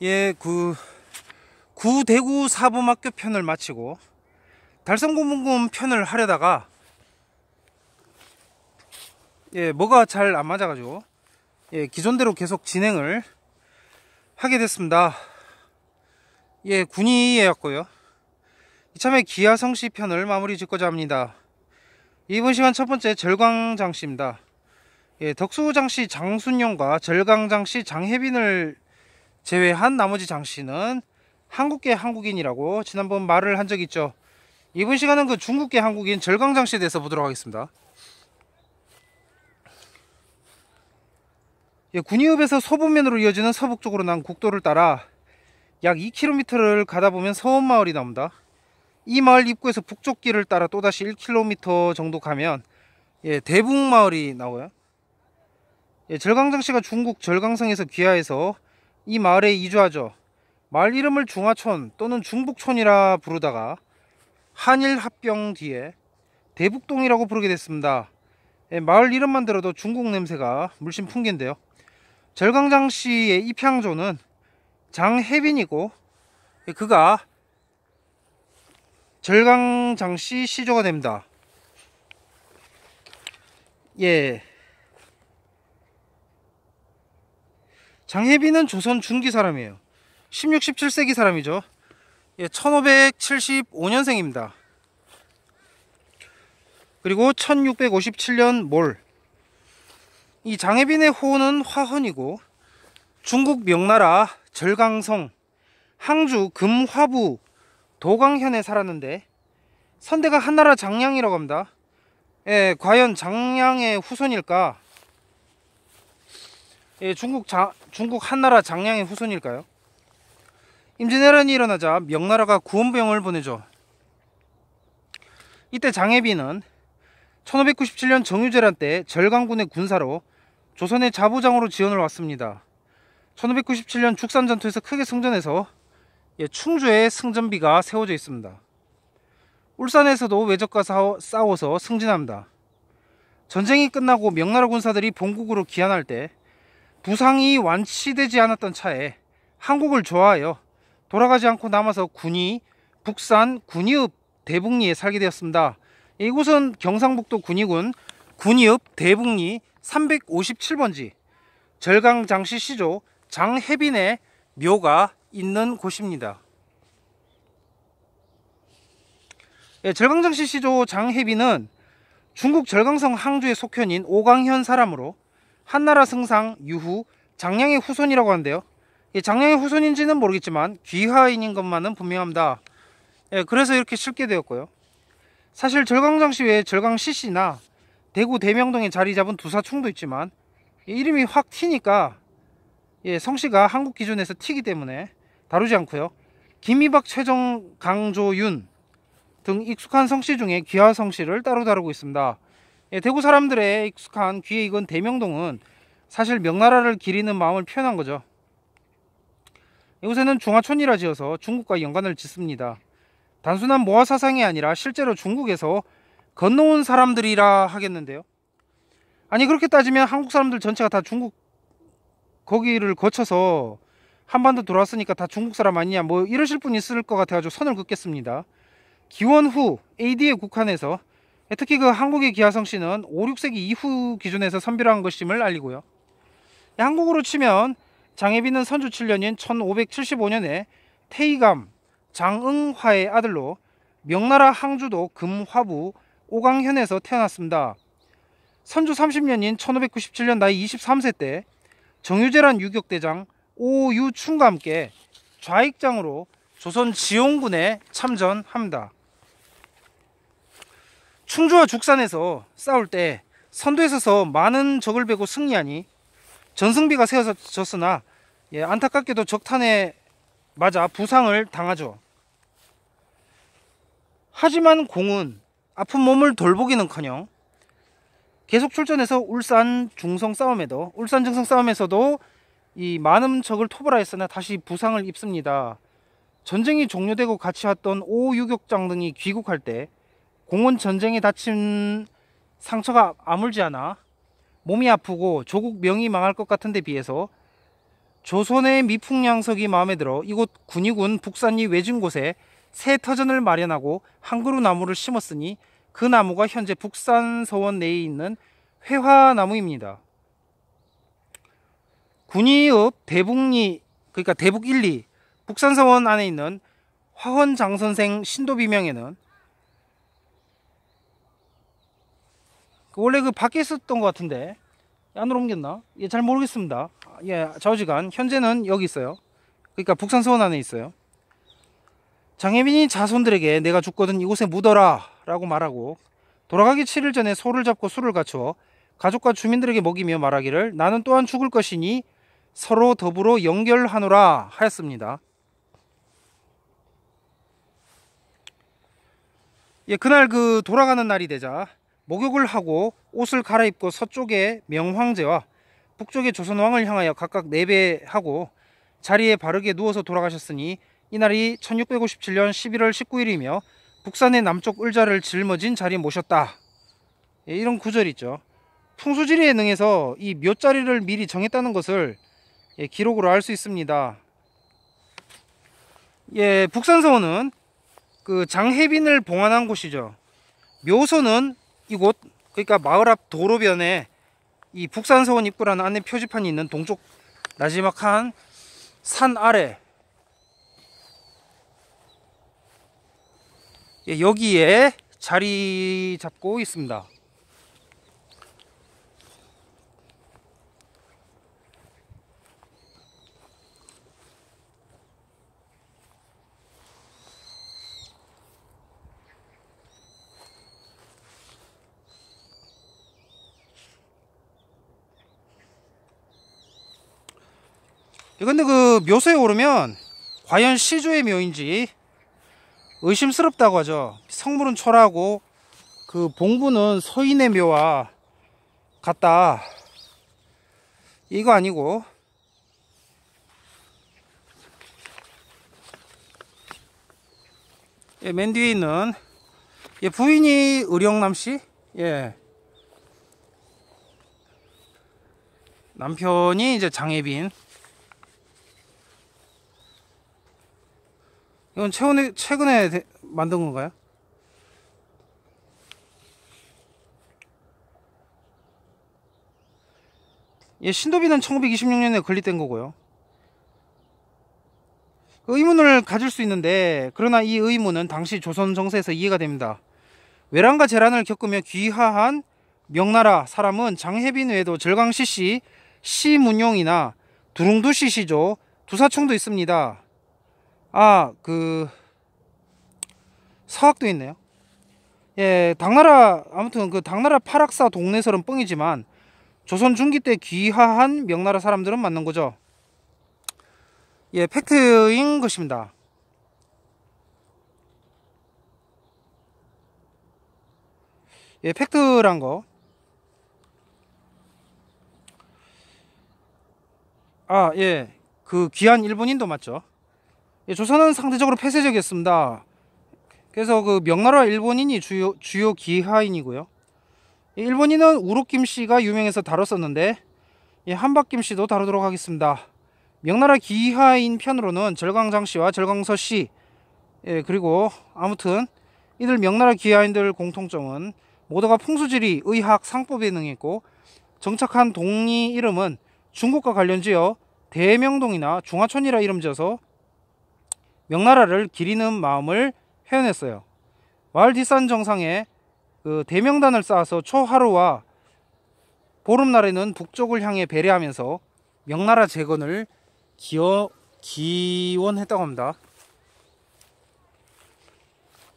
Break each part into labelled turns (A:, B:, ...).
A: 예, 구대구 사범학교 편을 마치고 달성고문군 편을 하려다가 뭐가 잘 안 맞아가지고 기존대로 계속 진행을 하게 됐습니다. 군위였고요. 이참에 기아성씨 편을 마무리 짓고자 합니다. 이번 시간 첫 번째 절광장씨입니다. 덕수장씨 장순용과 절광장씨 장혜빈을 제외한 나머지 장씨는 한국계 한국인이라고 지난번 말을 한 적이 있죠. 이번 시간은 그 중국계 한국인 절광장씨에 대해서 보도록 하겠습니다. 군위읍에서 소북면으로 이어지는 서북쪽으로 난 국도를 따라 약 2km를 가다 보면 서원마을이 나옵니다. 이 마을 입구에서 북쪽 길을 따라 또다시 1km 정도 가면 대북마을이 나와요. 절광장씨가 중국 절광성에서 귀화해서 이 마을에 이주하죠. 마을 이름을 중화촌 또는 중북촌이라 부르다가 한일 합병 뒤에 대북동이라고 부르게 됐습니다. 마을 이름만 들어도 중국 냄새가 물씬 풍긴데요. 절광장씨의 입향조는 장혜빈이고 그가 절광장씨 시조가 됩니다. 장혜빈은 조선 중기 사람이에요. 16, 17세기 사람이죠. 1575년생입니다. 그리고 1657년 몰. 이 장혜빈의 호는 화헌이고 중국 명나라 절강성 항주 금화부 도광현에 살았는데 선대가 한나라 장량이라고 합니다. 과연 장량의 후손일까? 중국 한나라 장량의 후손일까요? 임진왜란이 일어나자 명나라가 구원병을 보내죠. 이때 장혜빈은 1597년 정유재란 때 절강군의 군사로 조선의 자부장으로 지원을 왔습니다. 1597년 죽산전투에서 크게 승전해서 충주에 승전비가 세워져 있습니다. 울산에서도 외적과 싸워서 승진합니다. 전쟁이 끝나고 명나라 군사들이 본국으로 귀환할 때 부상이 완치되지 않았던 차에 한국을 좋아하여 돌아가지 않고 남아서 군위, 북산, 군위읍, 대북리에 살게 되었습니다. 이곳은 경상북도 군위군 군위읍 대북리 357번지 절광장씨 시조 장혜빈의 묘가 있는 곳입니다. 절광장씨 시조 장혜빈은 중국 절강성 항주의 속현인 오광현 사람으로 한나라 승상 유후 장량의 후손이라고 하는데요. 장량의 후손인지는 모르겠지만 귀화인인 것만은 분명합니다. 그래서 이렇게 실게 되었고요. 사실 절광장씨 외에 절광시씨나 대구 대명동에 자리 잡은 두사충도 있지만 이름이 확 튀니까 성씨가 한국 기준에서 튀기 때문에 다루지 않고요. 김이박, 최정, 강조윤 등 익숙한 성씨 중에 귀화 성씨를 따로 다루고 있습니다. 대구 사람들의 익숙한 귀에 익은 대명동은 사실 명나라를 기리는 마음을 표현한 거죠. 이곳에는 중화촌이라 지어서 중국과 연관을 짓습니다. 단순한 모아 사상이 아니라 실제로 중국에서 건너온 사람들이라 하겠는데요. 아니 그렇게 따지면 한국 사람들 전체가 다 중국 거기를 거쳐서 한반도 돌아왔으니까 다 중국 사람 아니냐 뭐 이러실 분 있을 것 같아가지고 선을 긋겠습니다. 기원 후 AD에 국한해서 특히 그 한국의 기하성씨는 5, 6세기 이후 기준에서 선별한 것임을 알리고요. 한국으로 치면 장혜빈은 선주 7년인 1575년에 태이감 장응화의 아들로 명나라 항주도 금화부 오광현에서 태어났습니다. 선주 30년인 1597년 나이 23세 때 정유재란 유격대장 오유충과 함께 좌익장으로 조선 지용군에 참전합니다. 충주와 죽산에서 싸울 때 선두에 서서 많은 적을 베고 승리하니 전승비가 세워졌으나 안타깝게도 적탄에 맞아 부상을 당하죠. 하지만 공은 아픈 몸을 돌보기는커녕 계속 출전해서 울산 중성 싸움에서도 이 많은 적을 토벌하였으나 다시 부상을 입습니다. 전쟁이 종료되고 같이 왔던 오유격장 등이 귀국할 때 공은 전쟁에 다친 상처가 아물지 않아 몸이 아프고 조국 명이 망할 것 같은 데 비해서 조선의 미풍양석이 마음에 들어 이곳 군위군 북산리 외진 곳에 새 터전을 마련하고 한 그루 나무를 심었으니 그 나무가 현재 북산서원 내에 있는 회화나무입니다. 군위읍 대북리, 그러니까 대북 1, 2 북산서원 안에 있는 화헌장선생 신도비명에는 원래 그 밖에 있었던 것 같은데 안으로 옮겼나? 예, 잘 모르겠습니다. 예, 좌우지간 현재는 여기 있어요. 그러니까 북산서원 안에 있어요. 장혜빈이 자손들에게 내가 죽거든 이곳에 묻어라 라고 말하고 돌아가기 7일 전에 소를 잡고 술을 갖추어 가족과 주민들에게 먹이며 말하기를 나는 또한 죽을 것이니 서로 더불어 연결하노라 하였습니다. 예, 그날 그 돌아가는 날이 되자 목욕을 하고 옷을 갈아입고 서쪽의 명황제와 북쪽의 조선왕을 향하여 각각 내배하고 자리에 바르게 누워서 돌아가셨으니 이날이 1657년 11월 19일이며 북산의 남쪽 을자를 짊어진 자리에 모셨다. 예, 이런 구절이 있죠. 풍수지리에 능해서 이 묘자리를 미리 정했다는 것을 예, 기록으로 알 수 있습니다. 예, 북산서원은 그 장혜빈을 봉안한 곳이죠. 묘소는 이곳, 그러니까 마을 앞 도로변에 이 북산서원 입구라는 안내 표지판이 있는 동쪽 나지막한 산 아래, 예, 여기에 자리 잡고 있습니다. 근데 그 묘소에 오르면 과연 시조의 묘인지 의심스럽다고 하죠. 성물은 초라하고 그 봉부는 서인의 묘와 같다. 이거 아니고 예, 맨 뒤에 있는 예, 부인이 의령남씨, 예, 남편이 이제 장혜빈. 이건 최근에 만든 건가요? 예, 신도비는 1926년에 건립된 거고요. 의문을 가질 수 있는데 그러나 이 의문은 당시 조선 정세에서 이해가 됩니다. 외란과 재란을 겪으며 귀화한 명나라 사람은 장혜빈 외에도 절강시씨, 시문용이나 두릉두시 시조, 두사총도 있습니다. 아, 그 서학도 있네요. 예, 당나라, 아무튼 그 당나라 파락사 동네설은 뻥이지만 조선 중기 때 귀화한 명나라 사람들은 맞는 거죠. 예, 팩트인 것입니다. 예, 팩트란 거. 아, 예, 그 귀한 일본인도 맞죠. 예, 조선은 상대적으로 폐쇄적이었습니다. 그래서 그 명나라 일본인이 주요 귀하인이고요. 예, 일본인은 우룩김씨가 유명해서 다뤘었는데 예, 한박김씨도 다루도록 하겠습니다. 명나라 귀하인 편으로는 절강장씨와 절강서씨, 예, 그리고 아무튼 이들 명나라 귀하인들 공통점은 모두가 풍수지리, 의학, 상법에 능했고 정착한 동리 이름은 중국과 관련지어 대명동이나 중화촌이라 이름 지어서 명나라를 기리는 마음을 표현했어요. 마을 뒷산 정상에 그 대명단을 쌓아서 초하루와 보름날에는 북쪽을 향해 배례하면서 명나라 재건을 기원했다고 합니다.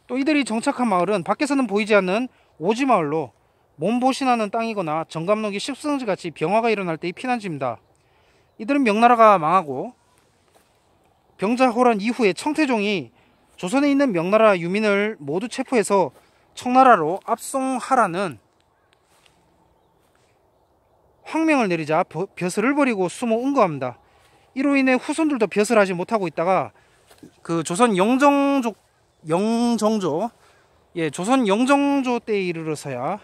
A: 또 이들이 정착한 마을은 밖에서는 보이지 않는 오지마을로 몸보신하는 땅이거나 정감록이 십성지같이 병화가 일어날 때의 피난지입니다. 이들은 명나라가 망하고 병자호란 이후에 청태종이 조선에 있는 명나라 유민을 모두 체포해서 청나라로 압송하라는 황명을 내리자 벼슬을 버리고 숨어 응거합니다. 이로 인해 후손들도 벼슬 하지 못하고 있다가 그 조선 영정조, 예, 조선 영정조 때에 이르러서야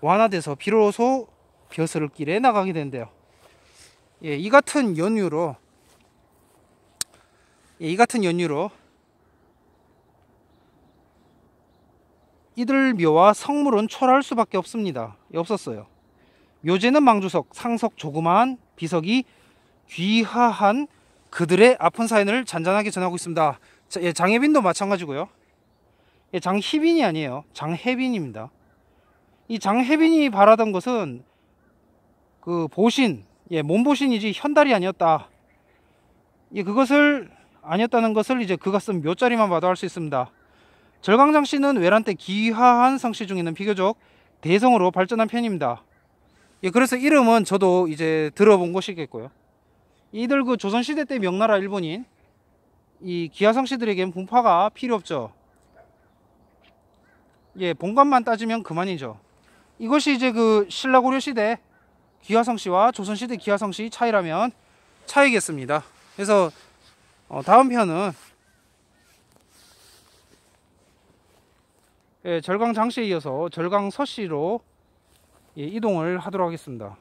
A: 완화돼서 비로소 벼슬 길에 나가게 된대요. 예, 이 같은 연유로 예, 이 같은 연유로 이들 묘와 성물은 초라할 수밖에 없습니다. 없었어요. 묘제는 망주석, 상석 조그마한 비석이 귀하한 그들의 아픈 사연을 잔잔하게 전하고 있습니다. 자, 예, 장혜빈도 마찬가지고요. 예, 장희빈이 아니에요. 장혜빈입니다. 이 장혜빈이 바라던 것은 그 보신, 예, 몸보신이지 현달이 아니었다. 예, 그것을 아니었다는 것을 이제 그가 쓴 묘자리만 봐도 알 수 있습니다. 절강장씨는 외란 때 귀화한 성씨 중에는 비교적 대성으로 발전한 편입니다. 예, 그래서 이름은 저도 이제 들어본 것이겠고요. 이들 그 조선시대 때 명나라 일본인 이 귀화성씨들에겐 분파가 필요 없죠. 예, 본관만 따지면 그만이죠. 이것이 이제 그 신라고려 시대 귀화성씨와 조선시대 귀화성씨 차이라면 차이겠습니다. 그래서 다음 편은 예, 절강장씨에 이어서 절강서씨로 예, 이동을 하도록 하겠습니다.